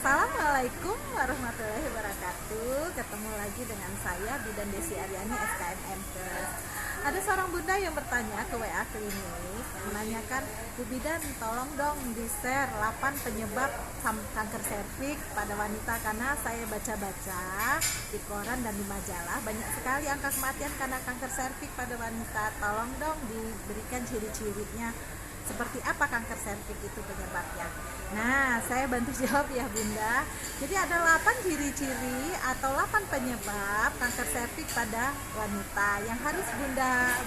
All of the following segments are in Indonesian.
Assalamualaikum warahmatullahi wabarakatuh. Ketemu lagi dengan saya Bidan Desi Aryani SKM Mkes. Ada seorang bunda yang bertanya ke WA klinik, menanyakan, Bu Bidan tolong dong di share 8 penyebab kanker serviks pada wanita, karena saya baca-baca di koran dan di majalah banyak sekali angka kematian karena kanker serviks pada wanita. Tolong dong diberikan ciri-cirinya. Seperti apa kanker serviks itu penyebabnya? Nah, saya bantu jawab ya Bunda. Jadi ada 8 ciri-ciri atau 8 penyebab kanker serviks pada wanita yang harus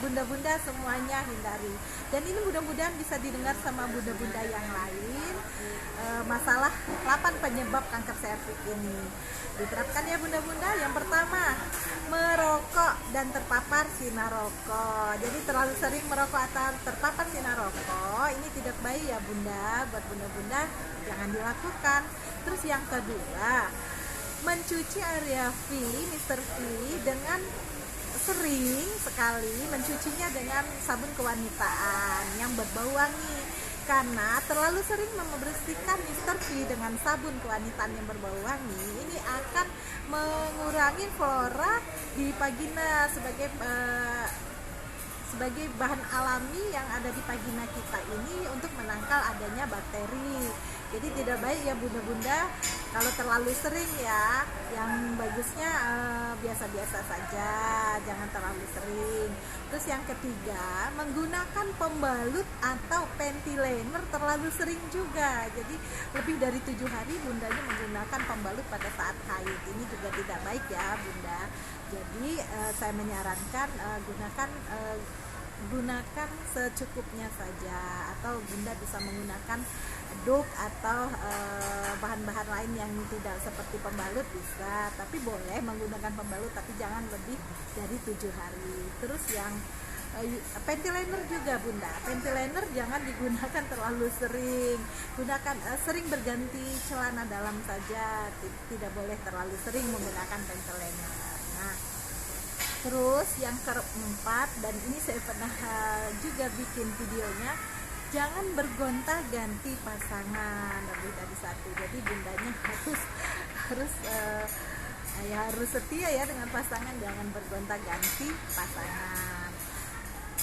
bunda-bunda semuanya hindari. Dan ini mudah-mudahan bisa didengar sama bunda-bunda yang lain. Masalah 8 penyebab kanker serviks ini diterapkan ya bunda-bunda. Yang pertama, merokok dan terpapar sinar rokok. Jadi terlalu sering merokok atau terpapar sinar rokok ini tidak baik ya bunda. Buat bunda-bunda jangan dilakukan. Terus yang kedua, mencuci area V, Mr. V dengan sering sekali, mencucinya dengan sabun kewanitaan yang berbau wangi. Karena terlalu sering membersihkan Mr. V dengan sabun kewanitaan yang berbau wangi, ini akan mengurangi flora di vagina sebagai bahan alami yang ada di vagina kita ini untuk menangkal adanya bakteri. Jadi tidak baik ya bunda-bunda kalau terlalu sering ya. Yang bagusnya biasa-biasa saja, jangan terlalu sering. Terus yang ketiga, menggunakan pembalut atau panty liner terlalu sering juga. Jadi lebih dari 7 hari bundanya menggunakan pembalut pada saat haid, ini juga tidak baik ya bunda. Jadi saya menyarankan gunakan secukupnya saja, atau bunda bisa menggunakan dok atau bahan-bahan lain yang tidak seperti pembalut bisa, tapi boleh menggunakan pembalut tapi jangan lebih dari 7 hari. Terus yang panty liner juga bunda, panty liner jangan digunakan terlalu sering, gunakan sering berganti celana dalam saja, tidak boleh terlalu sering menggunakan panty liner. Nah, terus yang keempat, dan ini saya pernah juga bikin videonya, jangan bergonta-ganti pasangan lebih dari satu. Jadi bundanya harus setia ya dengan pasangan, jangan bergonta-ganti pasangan.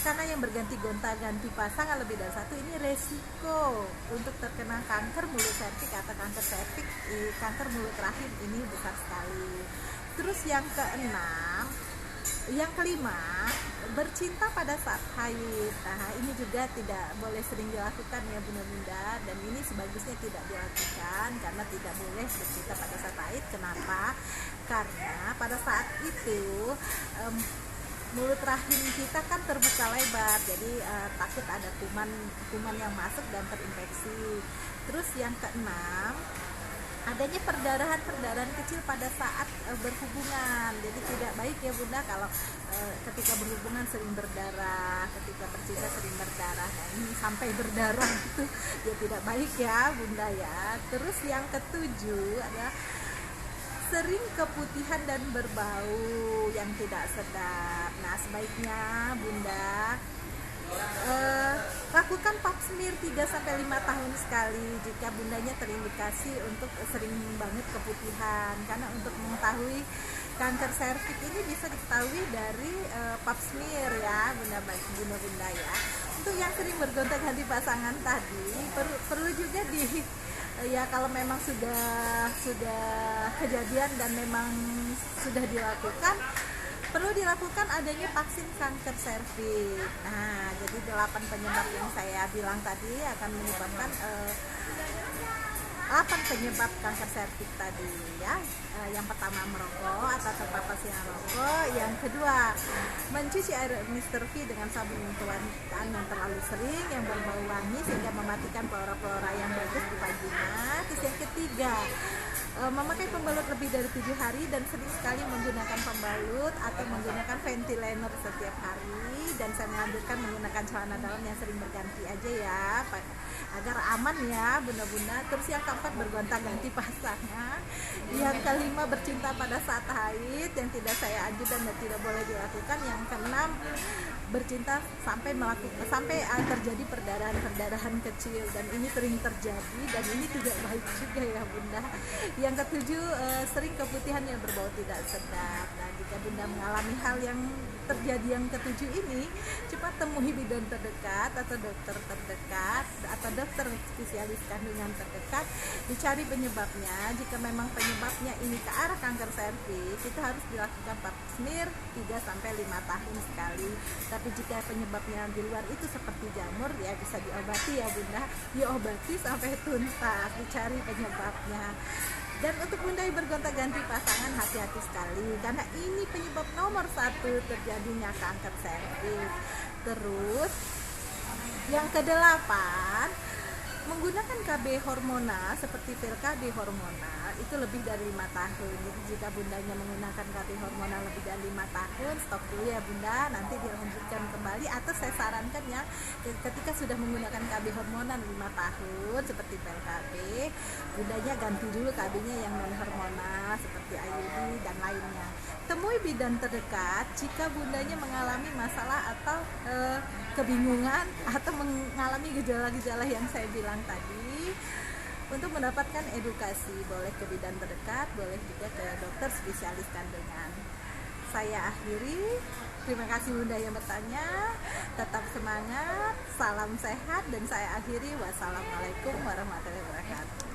Karena yang berganti-gonta-ganti pasangan lebih dari satu ini resiko untuk terkena kanker mulut serviks atau kanker serviks, kanker mulut rahim ini besar sekali. Terus yang kelima, bercinta pada saat haid. Nah, ini juga tidak boleh sering dilakukan ya bunda-bunda, dan ini sebagusnya tidak dilakukan karena tidak boleh bercinta pada saat haid. Kenapa? Karena pada saat itu mulut rahim kita kan terbuka lebar, jadi takut ada kuman yang masuk dan terinfeksi. Terus yang keenam, adanya perdarahan kecil pada saat berhubungan. Jadi tidak baik ya bunda kalau ketika berhubungan sering berdarah, ketika bercinta sering berdarah. Nah, ini sampai berdarah itu ya tidak baik ya bunda ya. Terus yang ketujuh adalah sering keputihan dan berbau yang tidak sedap. Nah, sebaiknya bunda lakukan pap smear 3-5 tahun sekali jika bundanya terindikasi untuk sering banget keputihan. Karena untuk mengetahui kanker serviks ini bisa diketahui dari pap smear ya bunda ya. Untuk yang sering bergonta-ganti pasangan tadi perlu juga kalau memang sudah kejadian dan memang sudah dilakukan, perlu dilakukan adanya vaksin kanker serviks. Nah, jadi 8 penyebab yang saya bilang tadi akan menyebabkan 8 penyebab kanker serviks tadi ya. Yang pertama, merokok atau terpapar sinar rokok. Yang kedua, mencuci air Mr. V dengan sabun kewanitaan yang terlalu sering yang berbau wangi sehingga mematikan flora-flora yang bagus di vagina. Terus yang ketiga, memakai pembalut lebih dari 7 hari dan sering sekali menggunakan pembalut atau menggunakan ventilator setiap hari, dan saya menganjurkan menggunakan celana dalam yang sering berganti aja ya agar aman ya bunda-bunda. Terus yang keempat, bergonta-ganti pasangan. Yang kelima, bercinta pada saat haid yang tidak saya anjurkan dan tidak boleh dilakukan. Yang keenam, bercinta sampai terjadi perdarahan kecil, dan ini sering terjadi dan ini tidak baik juga ya bunda. Yang ketujuh, sering keputihan yang berbau tidak sedap. Nah, jika bunda mengalami hal yang terjadi yang ketujuh ini, cepat temui bidan terdekat atau dokter terdekat atau dokter spesialis kandungan terdekat, dicari penyebabnya. Jika memang penyebabnya ini ke arah kanker serviks, itu harus dilakukan pap smear 3-5 tahun sekali. Tapi jika penyebabnya di luar itu seperti jamur, ya bisa diobati ya bunda, diobati sampai tuntas, dicari penyebabnya. Dan untuk bunda yang bergonta-ganti pasangan, hati-hati sekali karena ini penyebab nomor 1 terjadinya kanker serviks. Terus yang kedelapan, menggunakan KB hormonal seperti pil KB hormonal itu lebih dari 5 tahun. Jadi jika bundanya menggunakan KB hormonal lebih dari 5 tahun, stop dulu ya bunda, nanti dilanjutkan kembali. Atau saya sarankan ya, ketika sudah menggunakan KB hormonal 5 tahun seperti pil KB, bundanya ganti dulu KB-nya yang non hormonal seperti IUD dan lainnya. Temui bidan terdekat jika bundanya mengalami masalah atau kebingungan atau mengalami gejala-gejala yang saya bilang tadi. Untuk mendapatkan edukasi, boleh ke bidan terdekat, boleh juga ke dokter spesialis kandungan. Saya akhiri. Terima kasih bunda yang bertanya. Tetap semangat, salam sehat, dan saya akhiri. Wassalamualaikum warahmatullahi wabarakatuh.